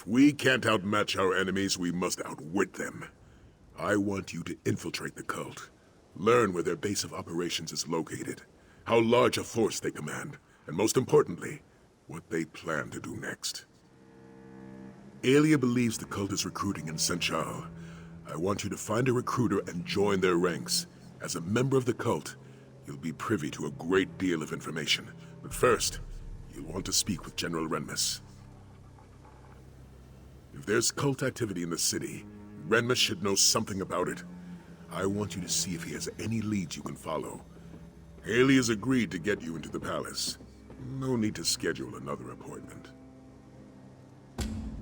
If we can't outmatch our enemies, we must outwit them. I want you to infiltrate the cult. Learn where their base of operations is located, how large a force they command, and most importantly, what they plan to do next. Aelia believes the cult is recruiting in Senchal. I want you to find a recruiter and join their ranks. As a member of the cult, you'll be privy to a great deal of information. But first, you'll want to speak with General Ramos. If there's cult activity in the city, Ramos should know something about it. I want you to see if he has any leads you can follow. Haley has agreed to get you into the palace. No need to schedule another appointment.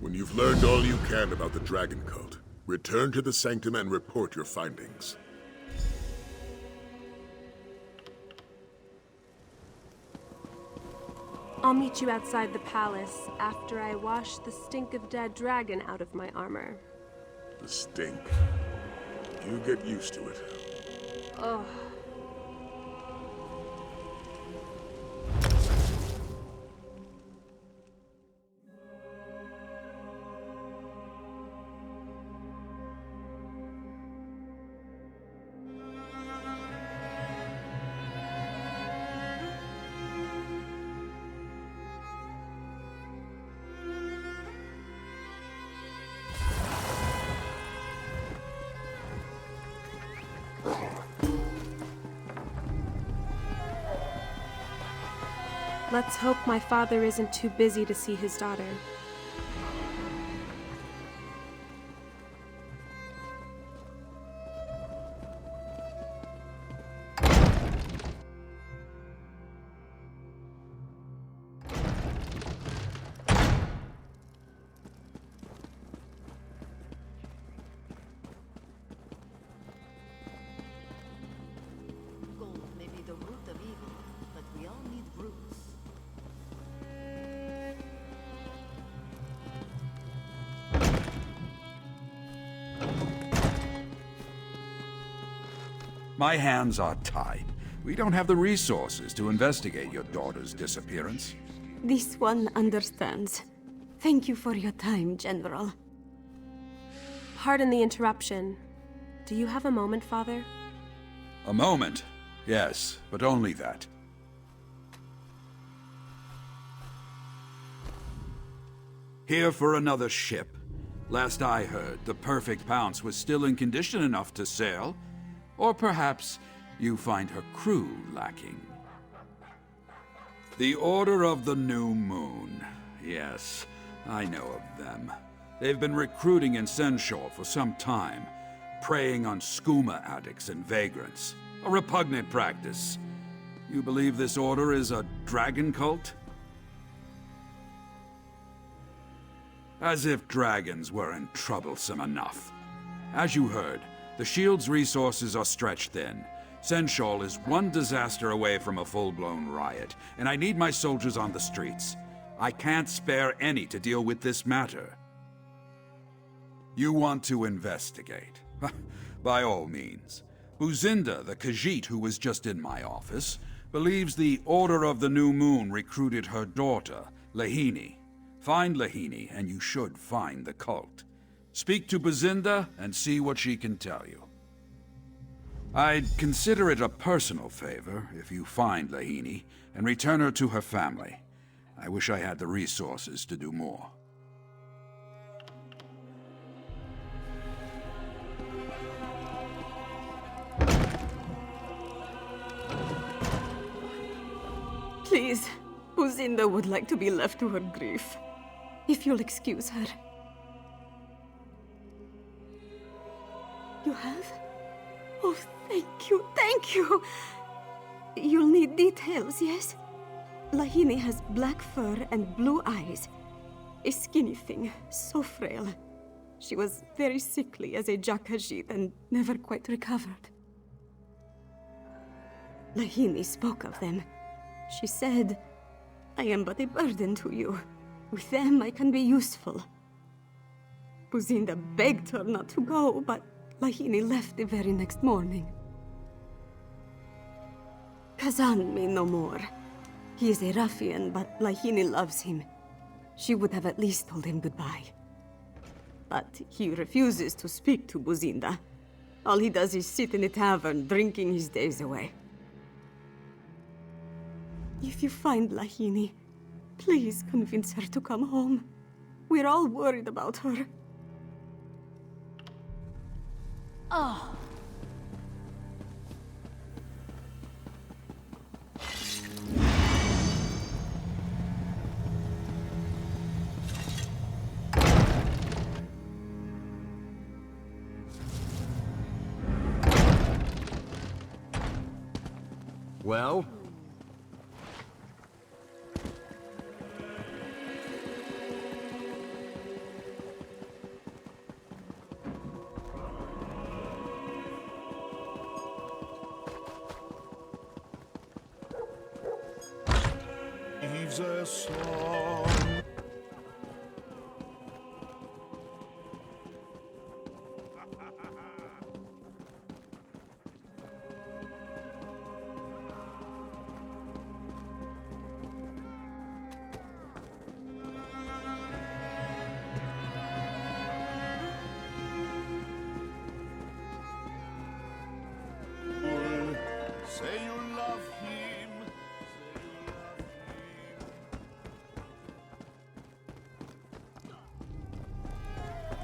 When you've learned all you can about the Dragon Cult, return to the sanctum and report your findings. I'll meet you outside the palace after I wash the stink of dead dragon out of my armor. The stink. You get used to it. Oh. Let's hope my father isn't too busy to see his daughter. Gold may be the root of evil, but we all need roots. My hands are tied. We don't have the resources to investigate your daughter's disappearance. This one understands. Thank you for your time, General. Pardon the interruption. Do you have a moment, Father? A moment? Yes, but only that. Here for another ship. Last I heard, the Perfect Pounce was still in condition enough to sail. Or perhaps you find her crew lacking. The Order of the New Moon. Yes, I know of them. They've been recruiting in Senchal for some time, preying on skooma addicts and vagrants. A repugnant practice. You believe this order is a dragon cult? As if dragons weren't troublesome enough. As you heard, the Shield's resources are stretched thin. Senchal is one disaster away from a full-blown riot, and I need my soldiers on the streets. I can't spare any to deal with this matter. You want to investigate? By all means. Buzinda, the Khajiit who was just in my office, believes the Order of the New Moon recruited her daughter, Lahini. Find Lahini, and you should find the cult. Speak to Buzinda and see what she can tell you. I'd consider it a personal favor if you find Lahini and return her to her family. I wish I had the resources to do more. Please, Buzinda would like to be left to her grief. If you'll excuse her. You have? Oh, thank you, thank you! You'll need details, yes? Lahini has black fur and blue eyes. A skinny thing, so frail. She was very sickly as a Jakajit and never quite recovered. Lahini spoke of them. She said, I am but a burden to you. With them I can be useful. Buzinda begged her not to go, but Lahini left the very next morning. Kazan may no more. He is a ruffian, but Lahini loves him. She would have at least told him goodbye. But he refuses to speak to Buzinda. All he does is sit in a tavern, drinking his days away. If you find Lahini, please convince her to come home. We're all worried about her. Oh. Well? He's a song. Say you love him.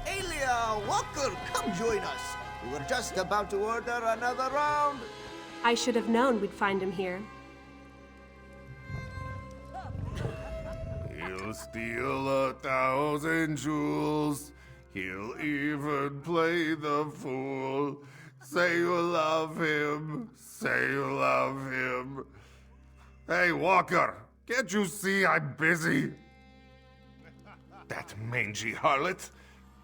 Aelia, Walker, come join us. We were just about to order another round. I should have known we'd find him here. He'll steal 1,000 jewels. He'll even play the fool. Say you love him. Say you love him. Hey, Walker, can't you see I'm busy? That mangy harlot.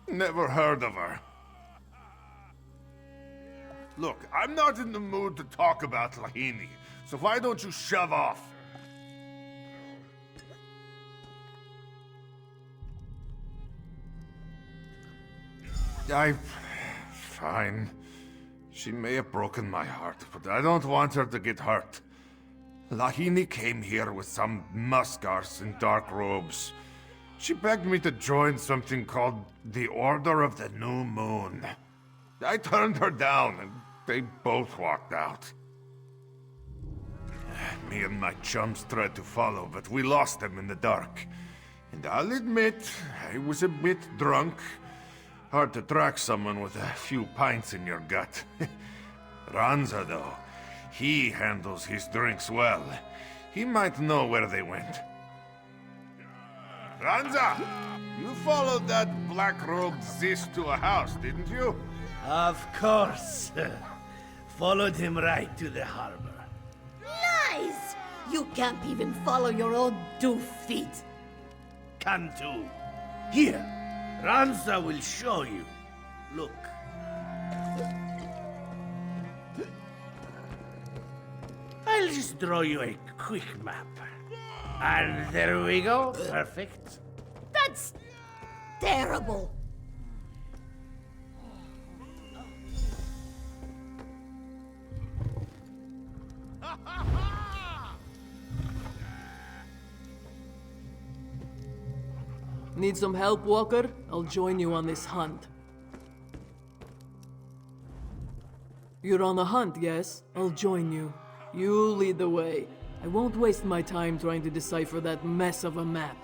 Never heard of her. Look, I'm not in the mood to talk about Lahini, so why don't you shove off? Fine. She may have broken my heart, but I don't want her to get hurt. Lahini came here with some muskars in dark robes. She begged me to join something called the Order of the New Moon. I turned her down, and they both walked out. Me and my chums tried to follow, but we lost them in the dark. And I'll admit, I was a bit drunk. Hard to track someone with a few pints in your gut. Ranza, though, he handles his drinks well. He might know where they went. Ranza! You followed that black-robed Zis to a house, didn't you? Of course. Followed him right to the harbor. Lies! You can't even follow your own 2 feet. Can do. Here, Ranza will show you. Look. I'll just draw you a quick map. And there we go. Perfect. That's terrible. Need some help, Walker? I'll join you on this hunt. You're on a hunt, yes? I'll join you. You lead the way. I won't waste my time trying to decipher that mess of a map.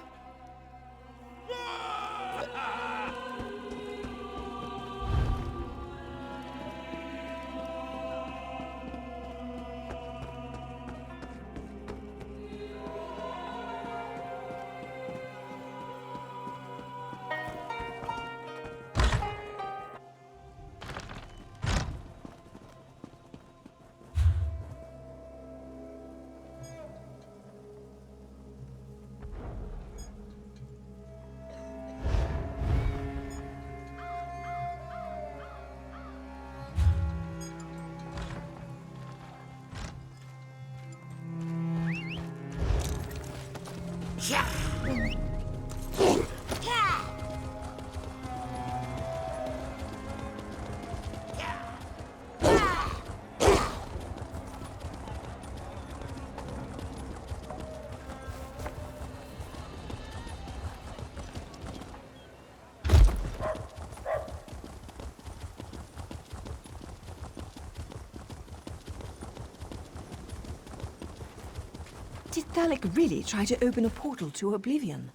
Did Thalek really try to open a portal to oblivion?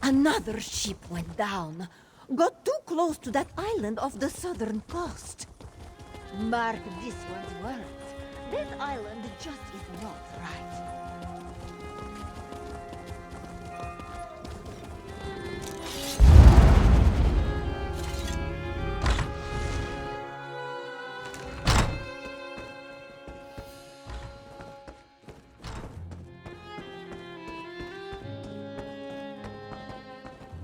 Another ship went down. Got too close to that island off the southern coast. Mark this one's words. That island just is not right.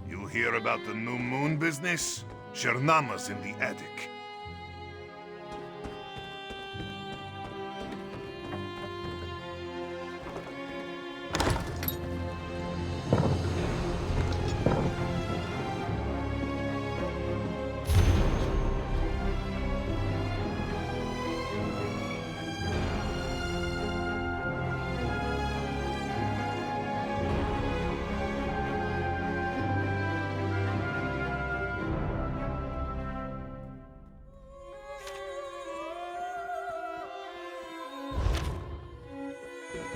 You hear about the new moon business? Ramos in the attic.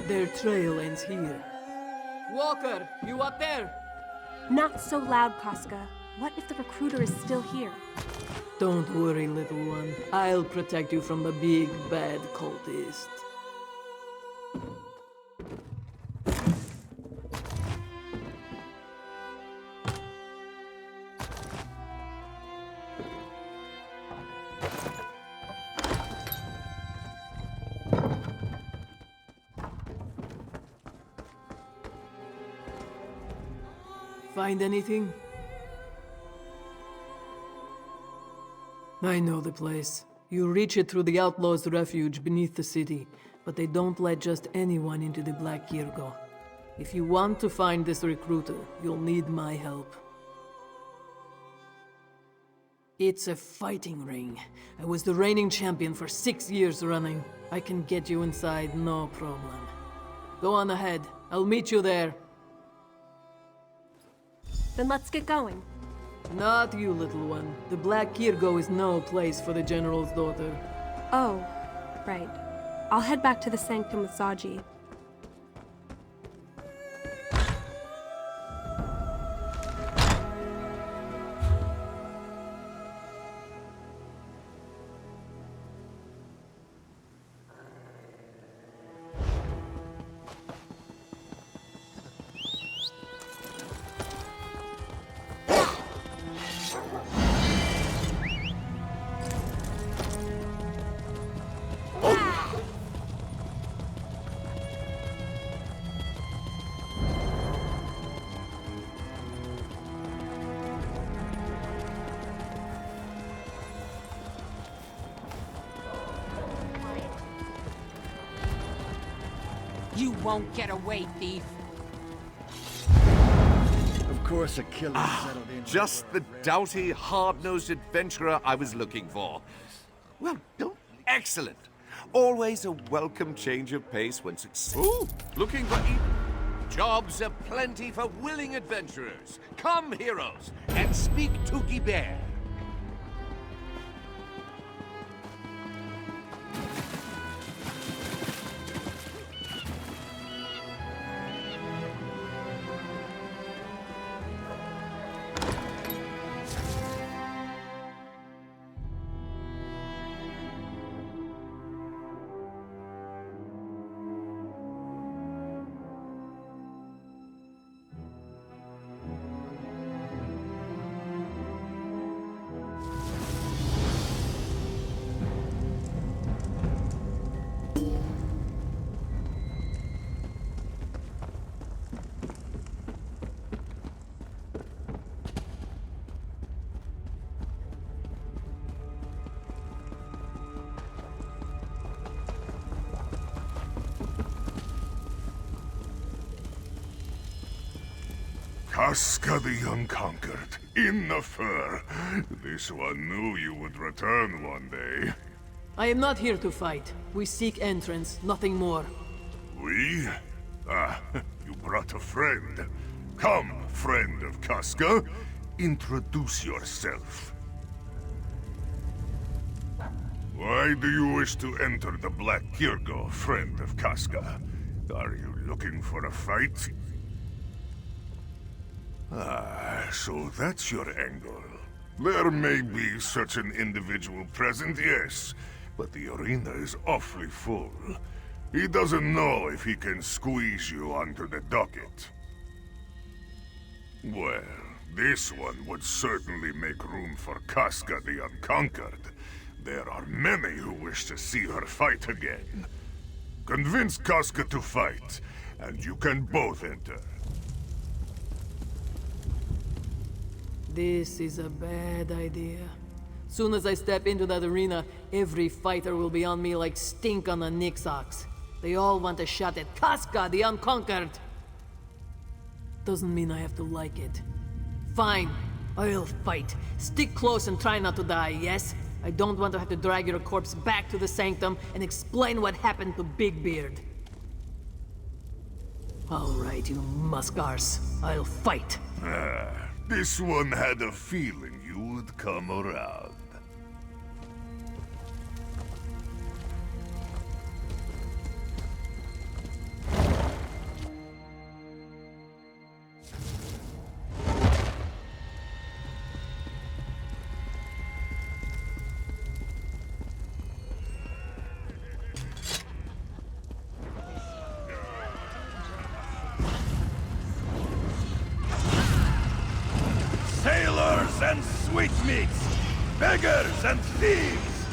Their trail ends here. Walker, you up there? Not so loud, Casca. What if the recruiter is still here? Don't worry, little one. I'll protect you from the big bad cultist. Find anything? I know the place. You reach it through the outlaws' refuge beneath the city, but they don't let just anyone into the Black Kirgo. If you want to find this recruiter, you'll need my help. It's a fighting ring. I was the reigning champion for 6 years running. I can get you inside, no problem. Go on ahead. I'll meet you there. Then let's get going. Not you, little one. The Black Kirgo is no place for the General's daughter. Oh, right. I'll head back to the sanctum with Zaji. You won't get away, thief. Of course, a killer settled in. Just the doughty, hard-nosed adventurer I was looking for. Well, excellent. Always a welcome change of pace when Ooh, looking for jobs aplenty for willing adventurers. Come, heroes, and speak to Guibert. Casca the Unconquered, in the fur. This one knew you would return one day. I am not here to fight. We seek entrance, nothing more. We? Ah, you brought a friend. Come, friend of Casca. Introduce yourself. Why do you wish to enter the Black Kirgo, friend of Casca? Are you looking for a fight? Ah, so that's your angle. There may be such an individual present, yes, but the arena is awfully full. He doesn't know if he can squeeze you onto the docket. Well, this one would certainly make room for Casca the Unconquered. There are many who wish to see her fight again. Convince Casca to fight, and you can both enter. This is a bad idea. Soon as I step into that arena, every fighter will be on me like stink on a Nix ox. They all want a shot at Casca the Unconquered. Doesn't mean I have to like it. Fine, I'll fight. Stick close and try not to die, yes? I don't want to have to drag your corpse back to the sanctum and explain what happened to Big Beard. All right, you muskars. I'll fight. This one had a feeling you would come around. Sailors and sweetmeats, beggars and thieves,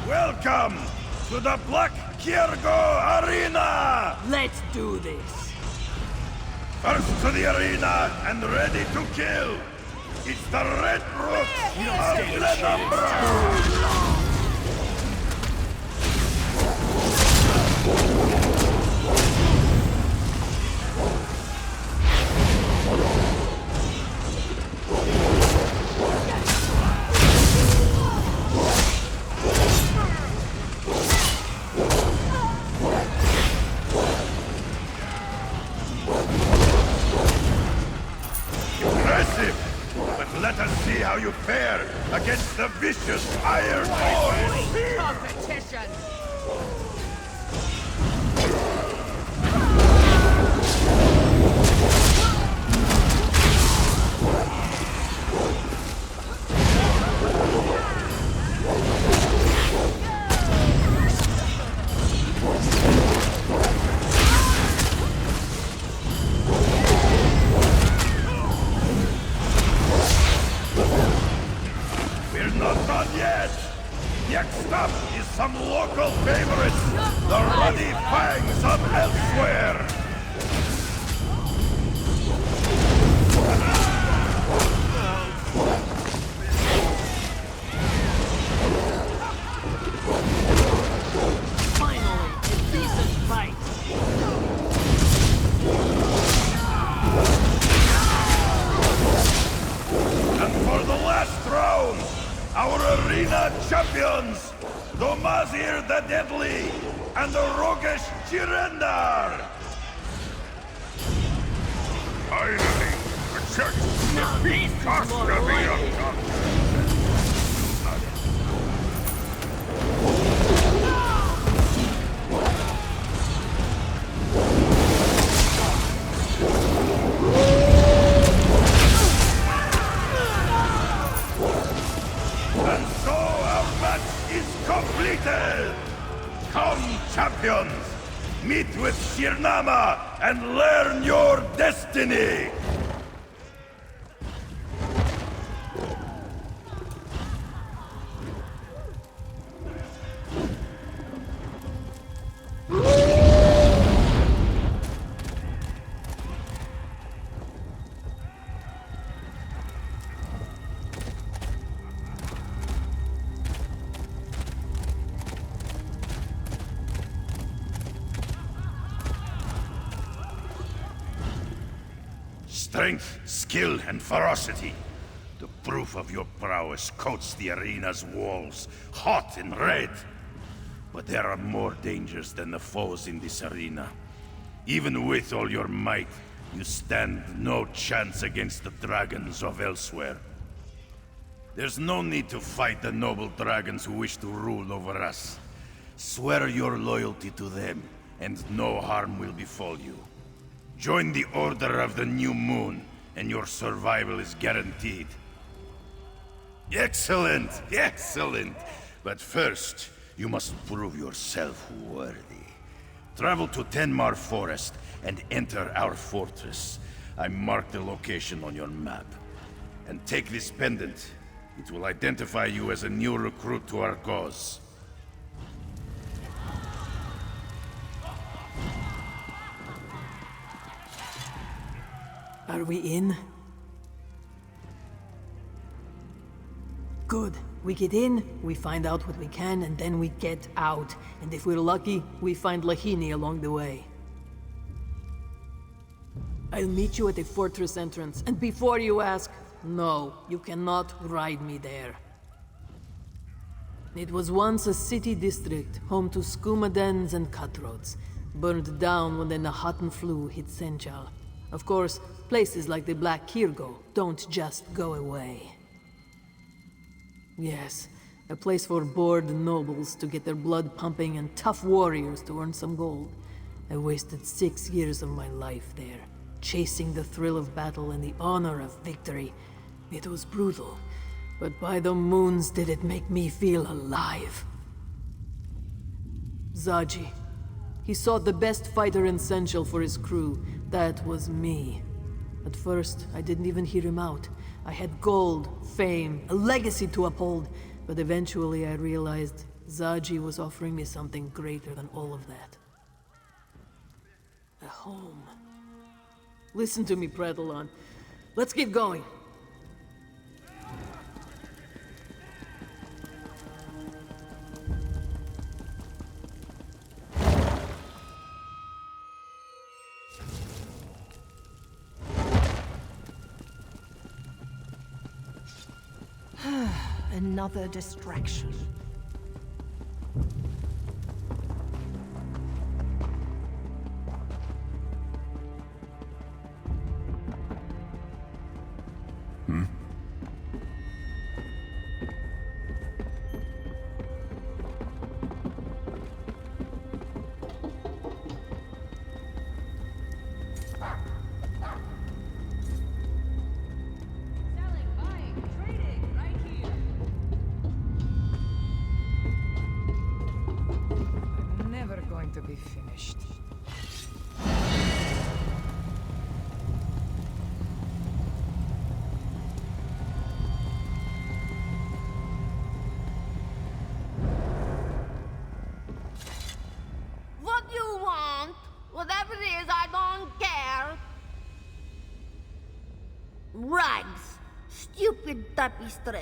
welcome to the Black Kirgo Arena! Let's do this. First to the arena and ready to kill. It's the Red Rook of Lenumbra! But let us see how you fare against the vicious Iron Boys! Competition! Not done yet! Next up is some local favorites, the Ruddy Fangs of Elsewhere! Finally, a decent fight. And for the last round, our arena champions, Domazir the Deadly and the roguish Jirendar! Finally, a chance to defeat Casca the Unconquered. And so our match is completed! Come, champions! Meet with Shirnama and learn your destiny! strength, skill, and ferocity. The proof of your prowess coats the arena's walls, hot and red. But there are more dangers than the foes in this arena. Even with all your might, you stand no chance against the dragons of elsewhere. There's no need to fight the noble dragons who wish to rule over us. Swear your loyalty to them, and no harm will befall you. Join the Order of the New Moon, and your survival is guaranteed. Excellent! Excellent! But first, you must prove yourself worthy. Travel to Tenmar Forest and enter our fortress. I marked the location on your map. And take this pendant. It will identify you as a new recruit to our cause. Are we in? Good. We get in, we find out what we can, and then we get out. And if we're lucky, we find Lahini along the way. I'll meet you at the fortress entrance, and before you ask, no, you cannot ride me there. It was once a city district, home to skooma dens and cutthroats, burned down when the Nahatan flu hit Senchal. Of course, places like the Black Kirgo don't just go away. Yes, a place for bored nobles to get their blood pumping and tough warriors to earn some gold. I wasted 6 years of my life there, chasing the thrill of battle and the honor of victory. It was brutal, but by the moons did it make me feel alive. Zaji. He sought the best fighter in Senchal for his crew. That was me. At first, I didn't even hear him out. I had gold, fame, a legacy to uphold, but eventually I realized Zaji was offering me something greater than all of that. A home. Listen to me, Predalon. Let's get going. Another distraction. To be finished. What you want? Whatever it is, I don't care. Rags. Stupid tapestry.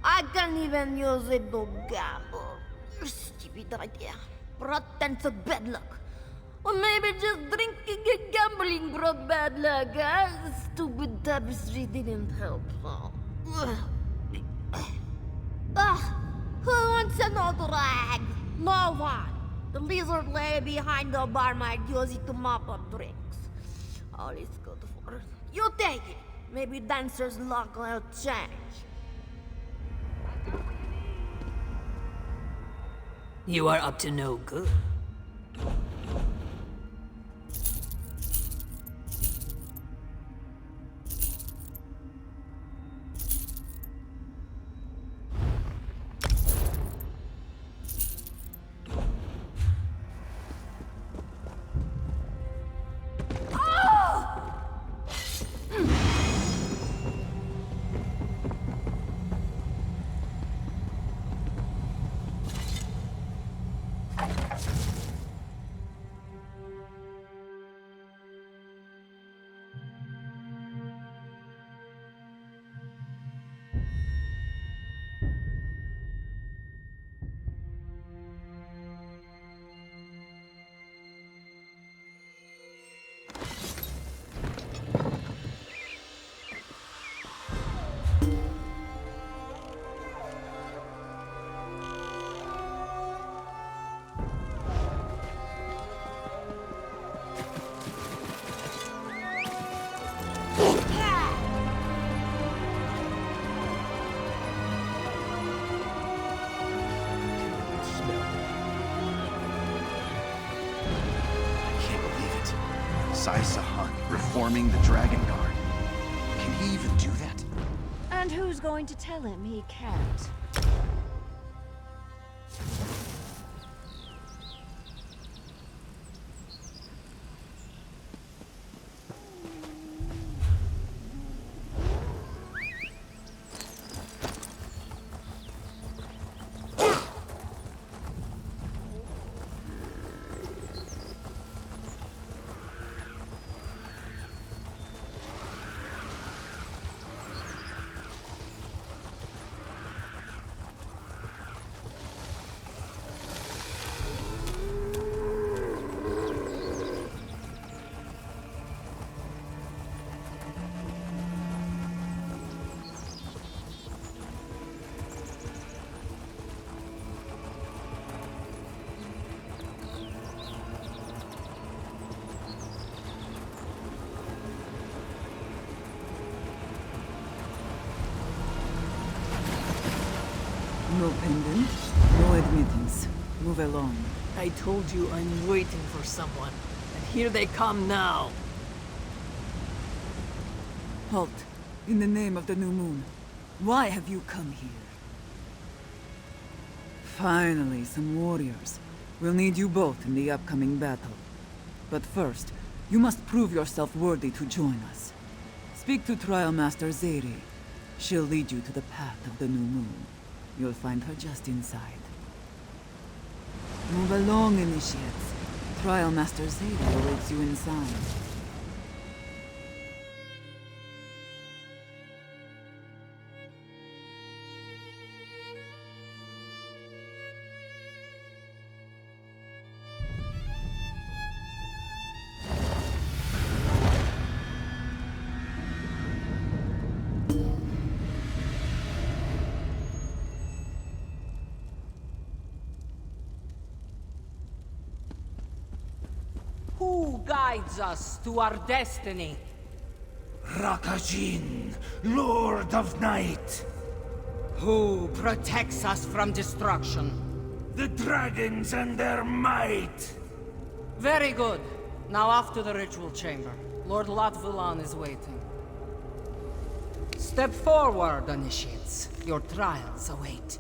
I can't even use it to gamble. Stupid idea. Pretense of bad luck. Or maybe just drinking and gambling brought bad luck, huh? Stupid tapestry didn't help, so... who wants an old rag? No one. The lizard lay behind the bar might use it to mop up drinks. All it's good for. You take it. Maybe dancer's luck will change. You are up to no good. Sai-Sahan reforming the Dragon Guard. Can he even do that? And who's going to tell him he can't? No pendant, no admittance. Move along. I told you I'm waiting for someone, and here they come now. Halt. In the name of the new moon. Why have you come here? Finally, some warriors. We'll need you both in the upcoming battle. But first, you must prove yourself worthy to join us. Speak to Trial Master Zeri. She'll lead you to the path of the new moon. You'll find her just inside. Move along, initiates. Trial Master Zeri awaits you inside. Who guides us to our destiny? Rakajin, Lord of Night. Who protects us from destruction? The dragons and their might. Very good. Now off to the ritual chamber. Lord Latvulan is waiting. Step forward, initiates. Your trials await.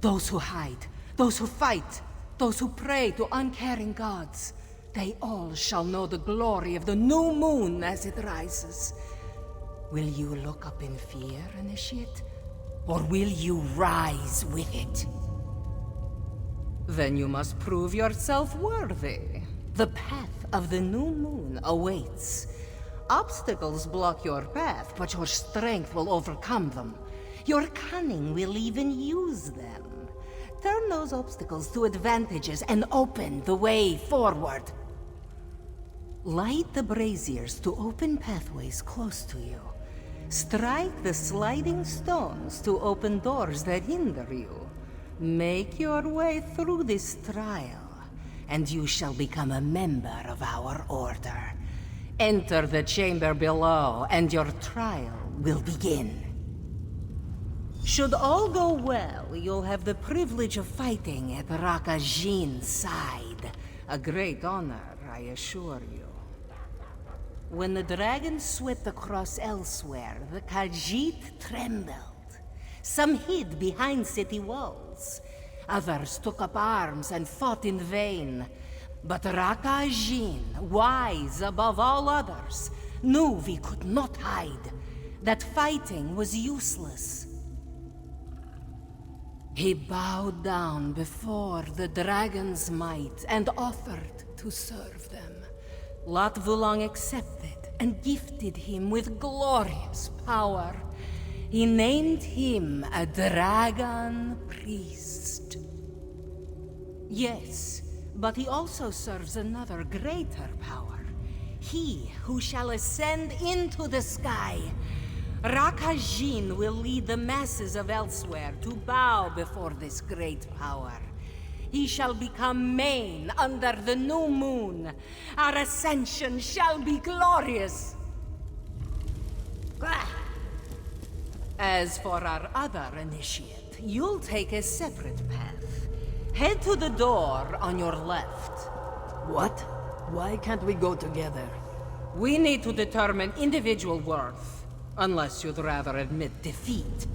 Those who hide, those who fight, those who pray to uncaring gods, they all shall know the glory of the new moon as it rises. Will you look up in fear, initiate? Or will you rise with it? Then you must prove yourself worthy. The path of the new moon awaits. Obstacles block your path, but your strength will overcome them. Your cunning will even use them. Turn those obstacles to advantages and open the way forward. Light the braziers to open pathways close to you. Strike the sliding stones to open doors that hinder you. Make your way through this trial, and you shall become a member of our order. Enter the chamber below, and your trial will begin. Should all go well, you'll have the privilege of fighting at Rakajin's side. A great honor, I assure you. When the dragons swept across elsewhere, the Khajiit trembled. Some hid behind city walls. Others took up arms and fought in vain. But Rakajin, wise above all others, knew we could not hide, that fighting was useless. He bowed down before the dragon's might and offered to serve them. Latvulang accepted and gifted him with glorious power. He named him a dragon priest. Yes, but he also serves another greater power. He who shall ascend into the sky. Rakajin will lead the masses of elsewhere to bow before this great power. He shall become main under the new moon. Our ascension shall be glorious. As for our other initiate, you'll take a separate path. Head to the door on your left. What? Why can't we go together? We need to determine individual worth, unless you'd rather admit defeat.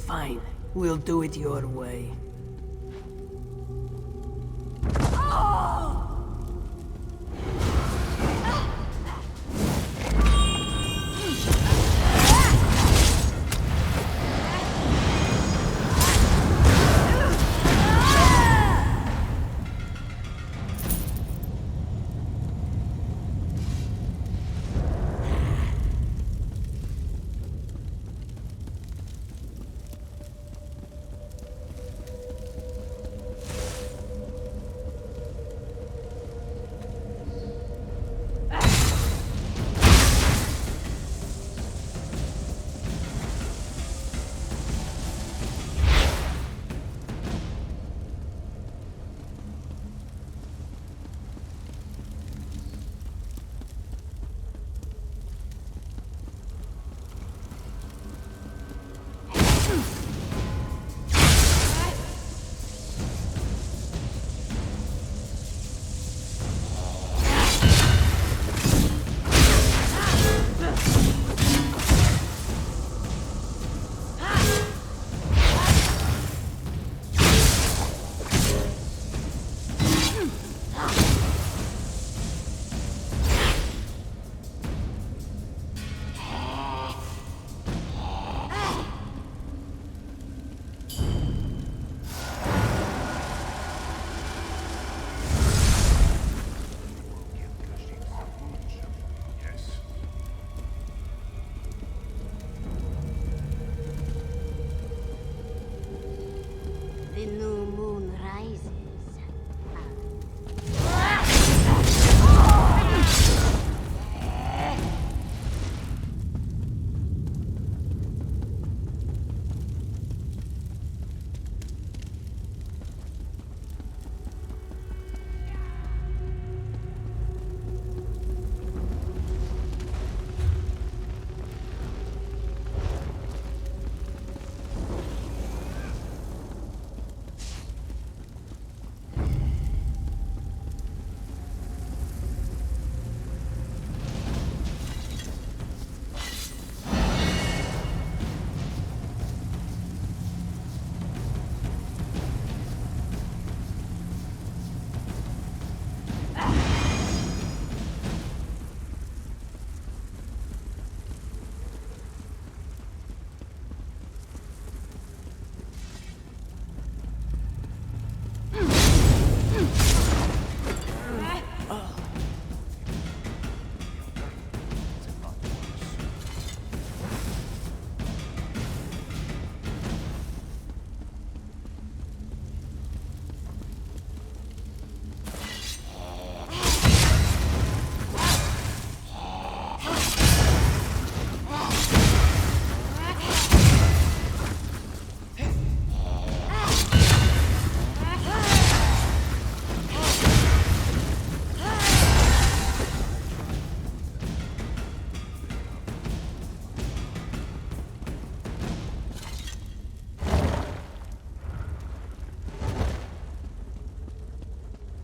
Fine. We'll do it your way. The new moon rises.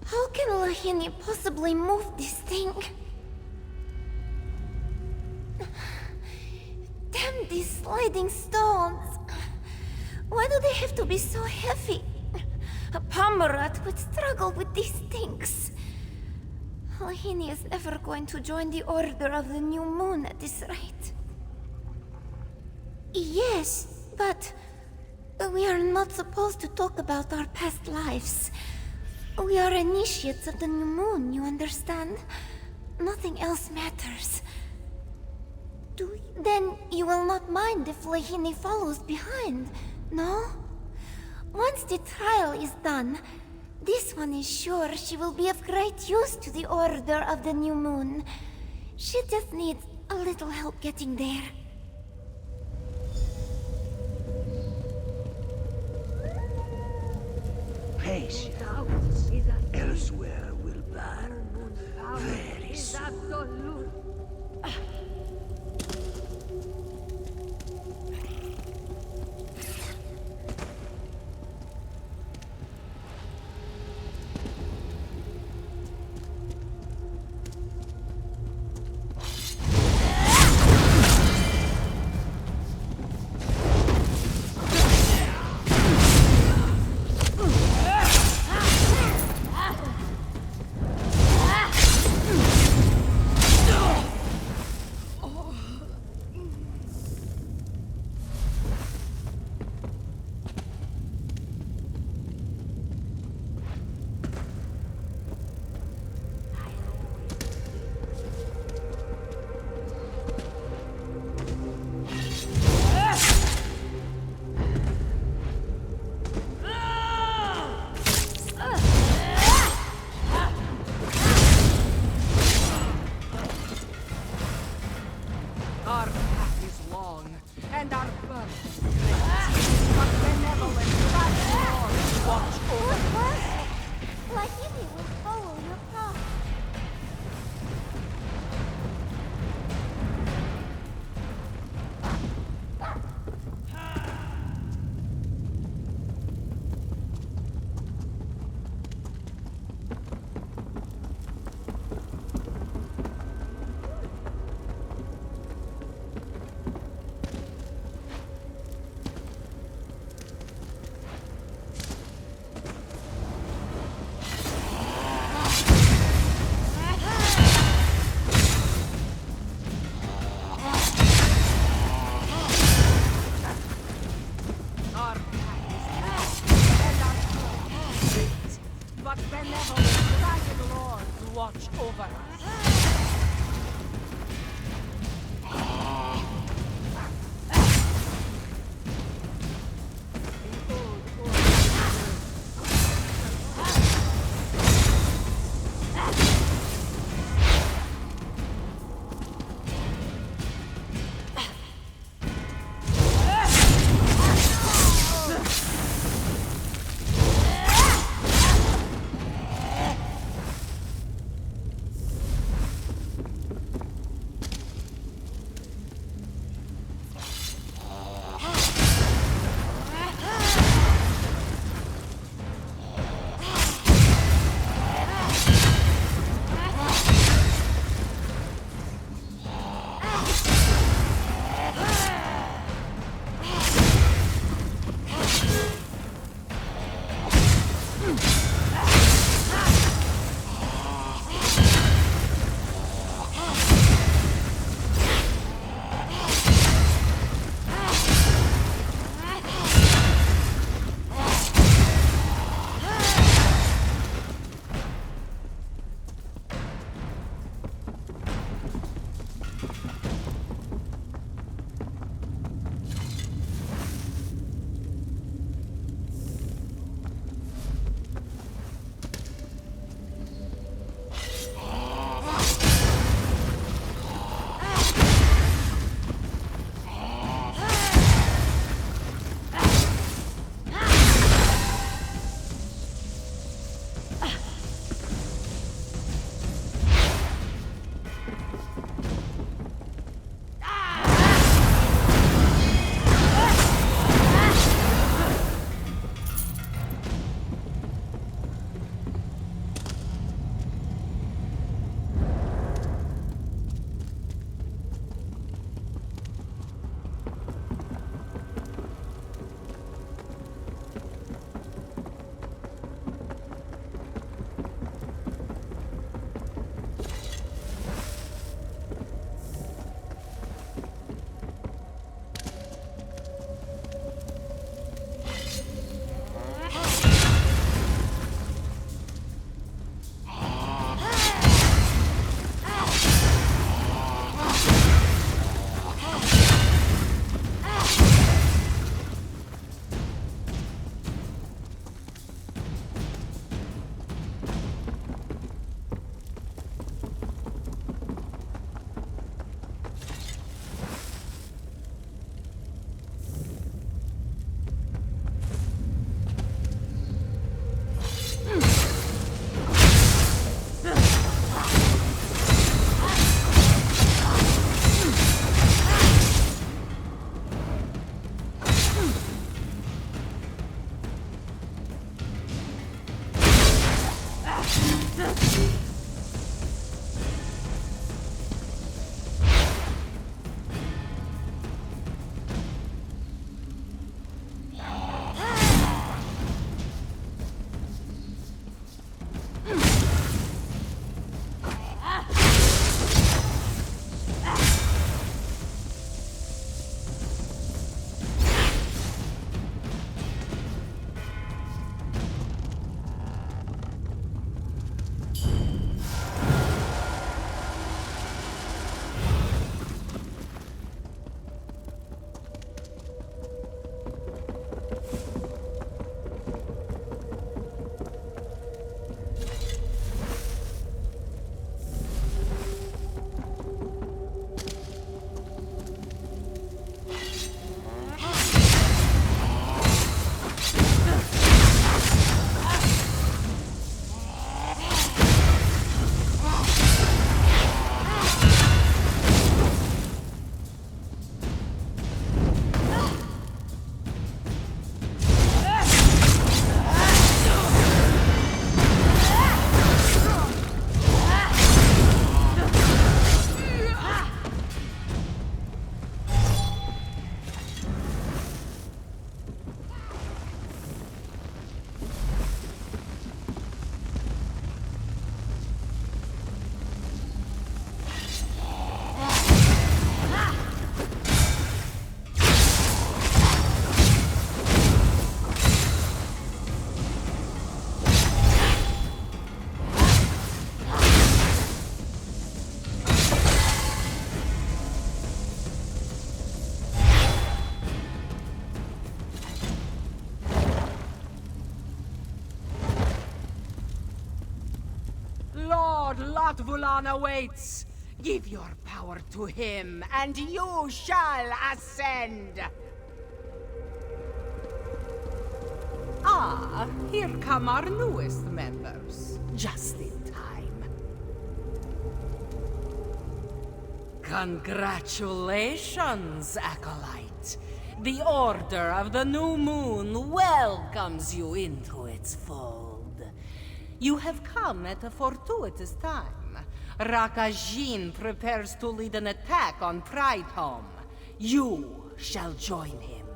How can Lahini possibly move this thing? Damn these sliding stones! Why do they have to be so heavy? A Pomerat would struggle with these things. Lahini is never going to join the Order of the New Moon at this rate. Yes, but we are not supposed to talk about our past lives. We are initiates of the New Moon, you understand? Nothing else matters. Then you will not mind if Lahini follows behind, no? Once the trial is done, this one is sure she will be of great use to the Order of the New Moon. She just needs a little help getting there. Patience. Elsewhere will burn very soon. Latvulan awaits! Give your power to him, and you shall ascend! Ah, here come our newest members. Just in time. Congratulations, Acolyte. The Order of the New Moon welcomes you into its fold. You have come at a fortuitous time. Rakajin prepares to lead an attack on Pride Home. You shall join him.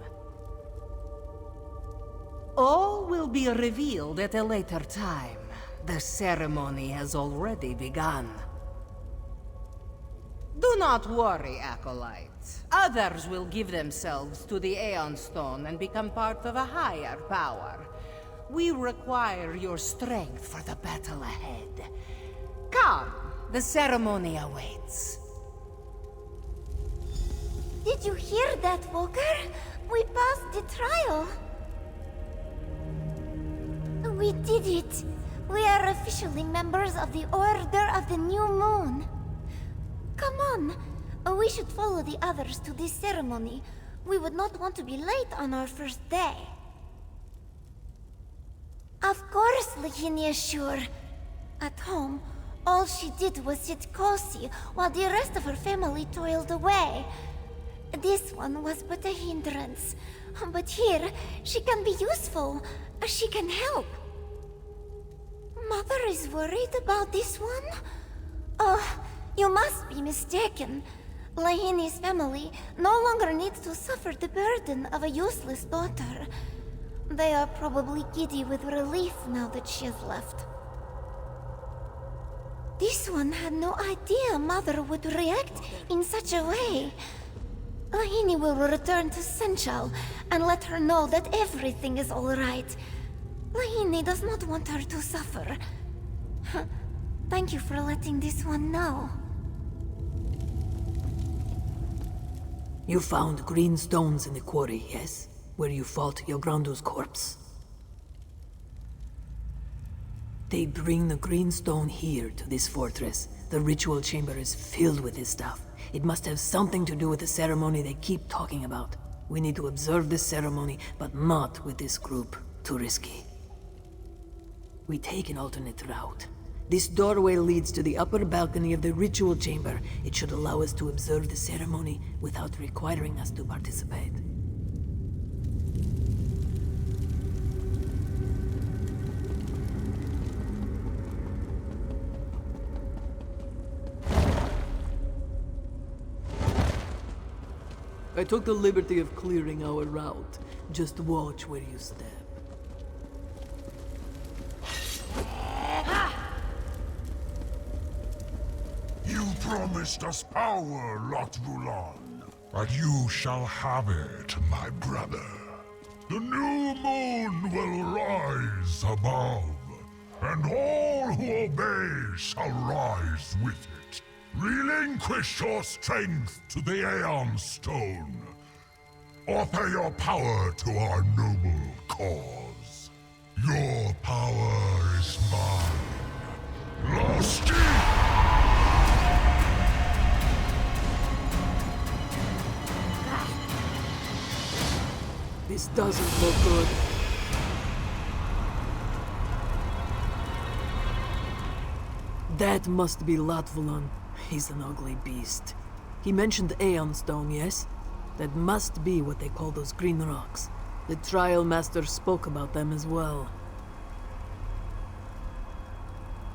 All will be revealed at a later time. The ceremony has already begun. Do not worry, Acolyte. Others will give themselves to the Aeon Stone and become part of a higher power. We require your strength for the battle ahead. Come, the ceremony awaits. Did you hear that, Walker? We passed the trial. We did it. We are officially members of the Order of the New Moon. Come on. We should follow the others to this ceremony. We would not want to be late on our first day. Of course, Lahinia, sure. At home, all she did was sit cozy while the rest of her family toiled away. This one was but a hindrance. But here, she can be useful. She can help. Mother is worried about this one? Oh, you must be mistaken. Lahini's family no longer needs to suffer the burden of a useless daughter. They are probably giddy with relief now that she has left. This one had no idea Mother would react in such a way. Lahini will return to Senchal and let her know that everything is all right. Lahini does not want her to suffer. Thank you for letting this one know. You found green stones in the quarry, yes? Where you fought Yograndu's corpse. They bring the green stone here to this fortress. The ritual chamber is filled with this stuff. It must have something to do with the ceremony they keep talking about. We need to observe this ceremony, but not with this group. Too risky. We take an alternate route. This doorway leads to the upper balcony of the ritual chamber. It should allow us to observe the ceremony without requiring us to participate. I took the liberty of clearing our route. Just watch where you step. You promised us power, Latvulan, but you shall have it, my brother. The new moon will rise above, and all who obey shall rise with it. Relinquish your strength to the Aeon Stone. Offer your power to our noble cause. Your power is mine. Lost This doesn't look good. That must be Latvulan. He's an ugly beast. He mentioned Aeon Stone, yes? That must be what they call those green rocks. The Trial Master spoke about them as well.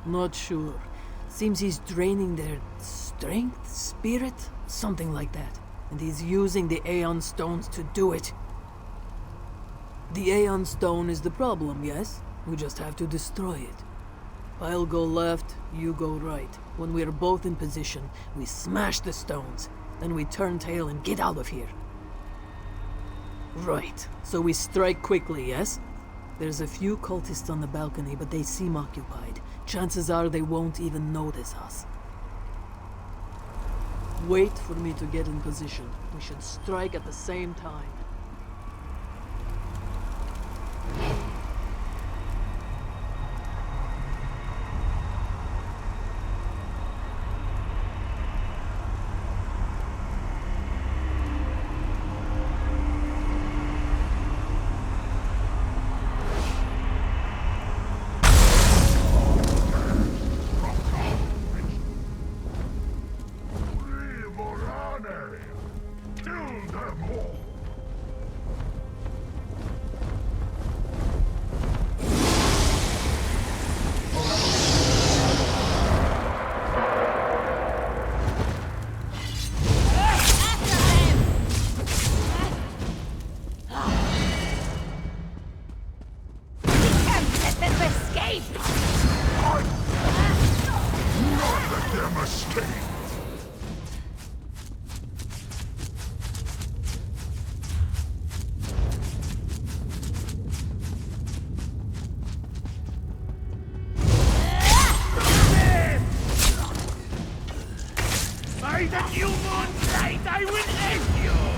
Not sure. Seems he's draining their strength, spirit, something like that. And he's using the Aeon Stones to do it. The Aeon Stone is the problem, yes? We just have to destroy it. I'll go left, you go right. When we're both in position, we smash the stones. Then we turn tail and get out of here. Right, so we strike quickly, yes? There's a few cultists on the balcony, but they seem occupied. Chances are they won't even notice us. Wait for me to get in position. We should strike at the same time. Kill them all! By the new moon's light, I will end you!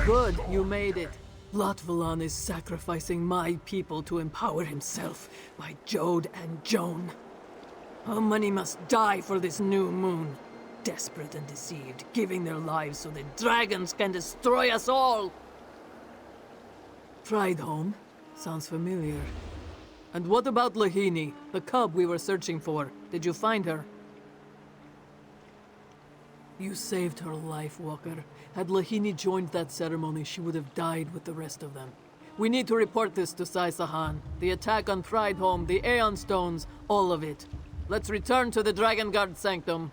Good, you made it. Latvalan is sacrificing my people to empower himself by Jode and Joan. How many must die for this new moon? Desperate and deceived, giving their lives so the dragons can destroy us all! Prideholm? Sounds familiar. And what about Lahini, the cub we were searching for? Did you find her? You saved her life, Walker. Had Lahini joined that ceremony, she would have died with the rest of them. We need to report this to Sai Sahan. The attack on Prideholm, the Aeon stones, all of it. Let's return to the Dragon Guard sanctum.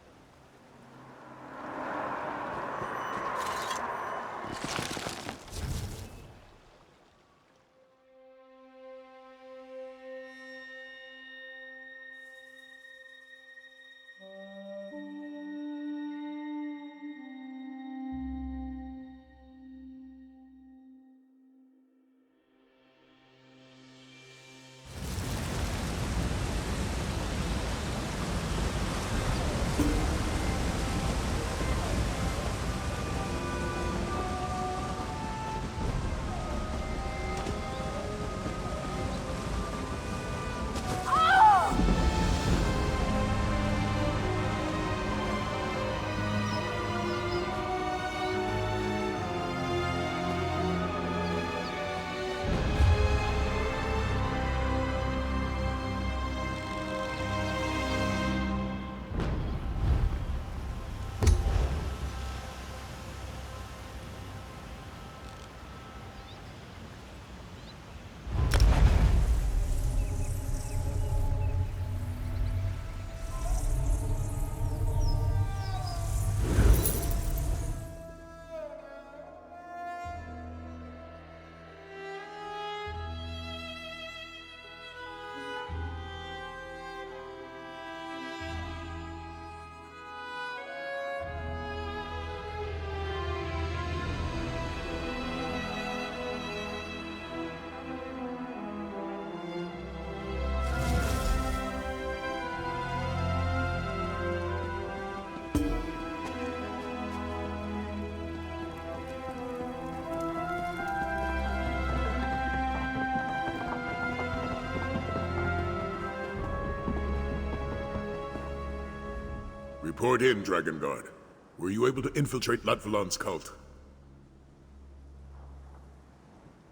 Report in, Dragon Guard. Were you able to infiltrate Latvalan's cult?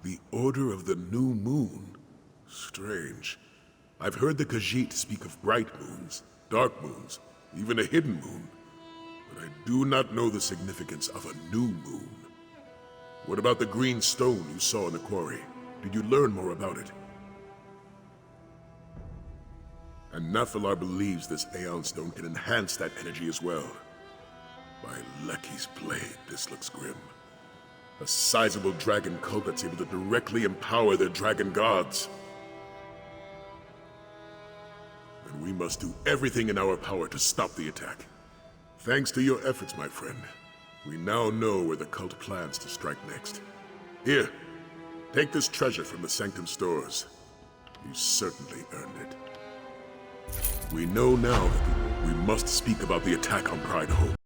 The Order of the New Moon? Strange. I've heard the Khajiit speak of bright moons, dark moons, even a hidden moon. But I do not know the significance of a new moon. What about the green stone you saw in the quarry? Did you learn more about it? And Nathalar believes this Aeon stone can enhance that energy as well. By Lecky's blade, this looks grim. A sizable dragon cult that's able to directly empower their dragon gods. Then we must do everything in our power to stop the attack. Thanks to your efforts, my friend, we now know where the cult plans to strike next. Here, take this treasure from the sanctum stores. You certainly earned it. We know now that we must speak about the attack on Prideholm.